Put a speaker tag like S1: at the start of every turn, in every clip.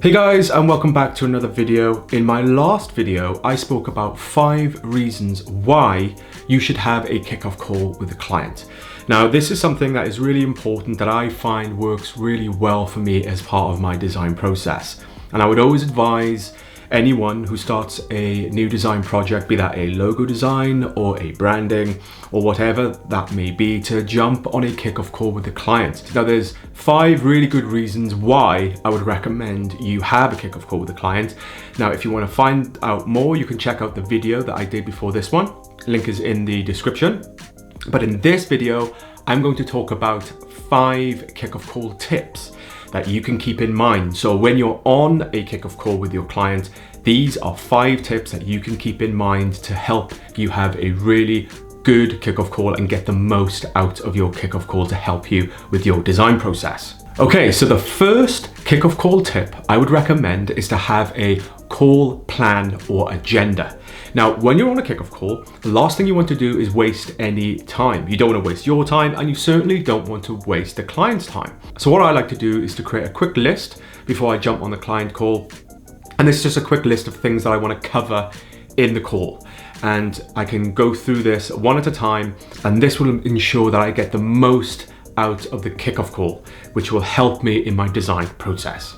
S1: Hey guys, and welcome back to another video. In my last video, I spoke about 5 reasons why you should have a kickoff call with a client. Now, this is something that is really important that I find works really well for me as part of my design process. And I would always advise anyone who starts a new design project, be that a logo design or a branding or whatever that may be, to jump on a kickoff call with the client. Now, there's 5 really good reasons why I would recommend you have a kickoff call with a client. Now, if you want to find out more, you can check out the video that I did before this one. Link is in the description. But in this video, I'm going to talk about 5 kickoff call tips that you can keep in mind. So when you're on a kickoff call with your client, these are 5 tips that you can keep in mind to help you have a really good kickoff call and get the most out of your kickoff call to help you with your design process. Okay, so the first kickoff call tip I would recommend is to have a call plan or agenda. Now, when you're on a kickoff call, the last thing you want to do is waste any time. You don't want to waste your time, and you certainly don't want to waste the client's time. So what I like to do is to create a quick list before I jump on the client call. And it's just a quick list of things that I want to cover in the call. And I can go through this one at a time, and this will ensure that I get the most out of the kickoff call, which will help me in my design process.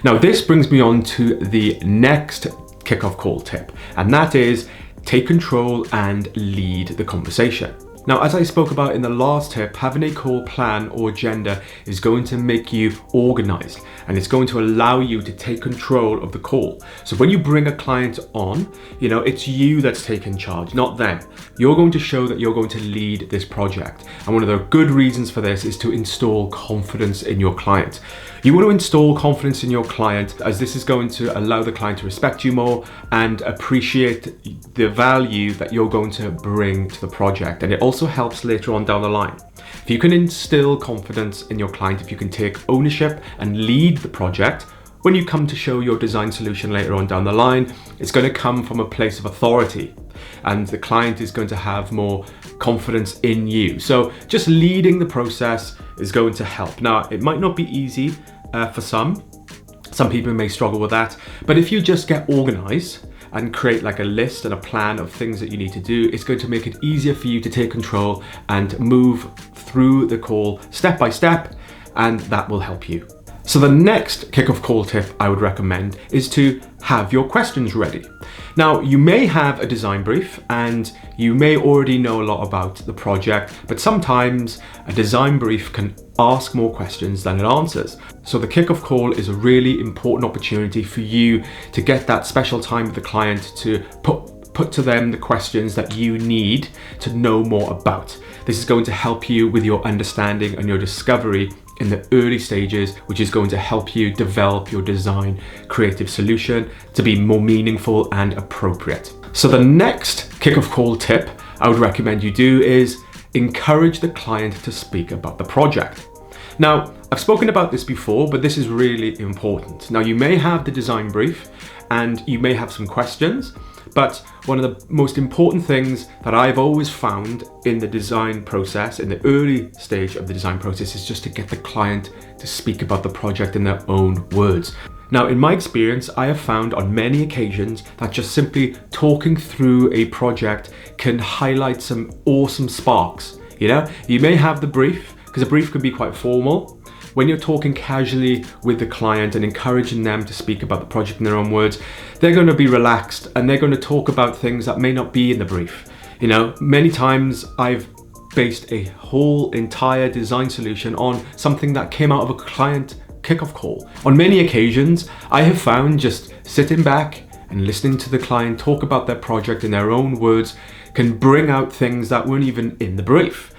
S1: Now, this brings me on to the next kickoff call tip, and that is take control and lead the conversation. Now, as I spoke about in the last tip, having a call plan or agenda is going to make you organized, and it's going to allow you to take control of the call. So when you bring a client on, it's you that's taking charge, not them. You're going to show that you're going to lead this project. And one of the good reasons for this is to install confidence in your client. You want to install confidence in your client, as this is going to allow the client to respect you more and appreciate the value that you're going to bring to the project. And it also helps later on down the line. If you can instill confidence in your client, if you can take ownership and lead the project, when you come to show your design solution later on down the line, it's going to come from a place of authority, and the client is going to have more confidence in you. So just leading the process is going to help. Now, it might not be easy for some. Some people may struggle with that, but if you just get organized and create like a list and a plan of things that you need to do, it's going to make it easier for you to take control and move through the call step by step, and that will help you. So the next kickoff call tip I would recommend is to have your questions ready. Now, you may have a design brief and you may already know a lot about the project, but sometimes a design brief can ask more questions than it answers. So the kickoff call is a really important opportunity for you to get that special time with the client to put to them the questions that you need to know more about. This is going to help you with your understanding and your discovery in the early stages, which is going to help you develop your design creative solution to be more meaningful and appropriate. So the next kickoff call tip I would recommend you do is encourage the client to speak about the project. Now, I've spoken about this before, but this is really important. Now, you may have the design brief and you may have some questions, but one of the most important things that I've always found in the design process, in the early stage of the design process, is just to get the client to speak about the project in their own words. Now, in my experience, I have found on many occasions that just simply talking through a project can highlight some awesome sparks. You may have the brief, because a brief can be quite formal. When you're talking casually with the client and encouraging them to speak about the project in their own words, they're going to be relaxed and they're going to talk about things that may not be in the brief. Many times I've based a whole entire design solution on something that came out of a client kickoff call. On many occasions, I have found just sitting back and listening to the client talk about their project in their own words can bring out things that weren't even in the brief.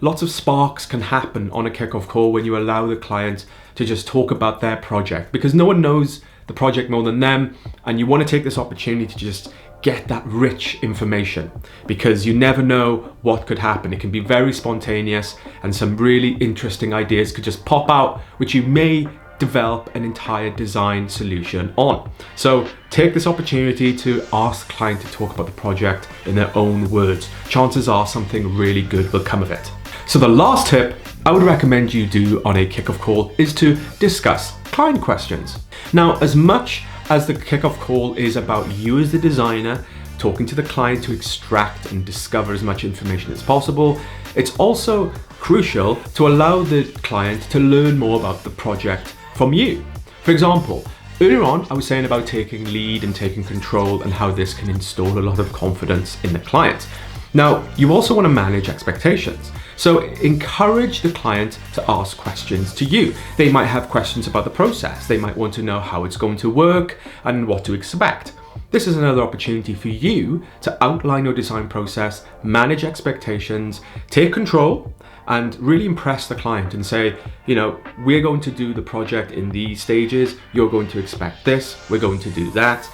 S1: Lots of sparks can happen on a kickoff call when you allow the client to just talk about their project, because no one knows the project more than them, and you want to take this opportunity to just get that rich information, because you never know what could happen. It can be very spontaneous, and some really interesting ideas could just pop out, which you may develop an entire design solution on. So take this opportunity to ask the client to talk about the project in their own words. Chances are something really good will come of it. So the last tip I would recommend you do on a kickoff call is to discuss client questions. Now, as much as the kickoff call is about you as the designer talking to the client to extract and discover as much information as possible, it's also crucial to allow the client to learn more about the project from you. For example, earlier on, I was saying about taking lead and taking control and how this can install a lot of confidence in the client. Now, you also want to manage expectations. So encourage the client to ask questions to you. They might have questions about the process. They might want to know how it's going to work and what to expect. This is another opportunity for you to outline your design process, manage expectations, take control, and really impress the client and say, you know, we're going to do the project in these stages. You're going to expect this. We're going to do that.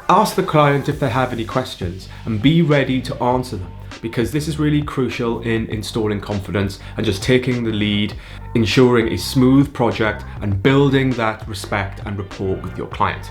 S1: Ask the client if they have any questions and be ready to answer them, because this is really crucial in installing confidence and just taking the lead, ensuring a smooth project and building that respect and rapport with your client.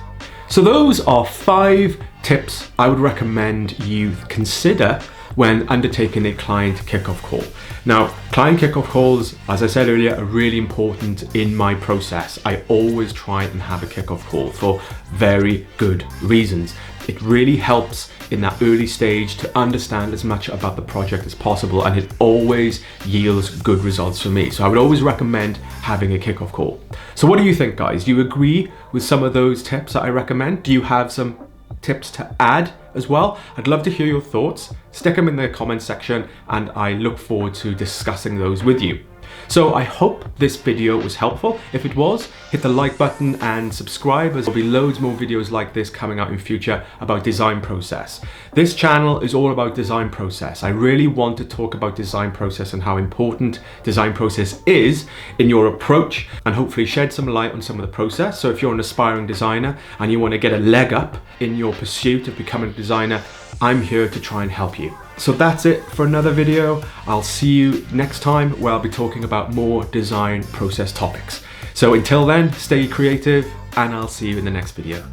S1: So those are 5 tips I would recommend you consider when undertaking a client kickoff call. Now, client kickoff calls, as I said earlier, are really important in my process. I always try and have a kickoff call for very good reasons. It really helps in that early stage to understand as much about the project as possible, and it always yields good results for me. So I would always recommend having a kickoff call. So what do you think, guys? Do you agree with some of those tips that I recommend? Do you have some tips to add as well? I'd love to hear your thoughts. Stick them in the comment section and I look forward to discussing those with you. So I hope this video was helpful. If it was, hit the like button and subscribe, as there'll be loads more videos like this coming out in future about design process. This channel is all about design process. I really want to talk about design process and how important design process is in your approach, and hopefully shed some light on some of the process. So if you're an aspiring designer and you want to get a leg up in your pursuit of becoming a designer, I'm here to try and help you. So that's it for another video. I'll see you next time where I'll be talking about more design process topics. So until then, stay creative and I'll see you in the next video.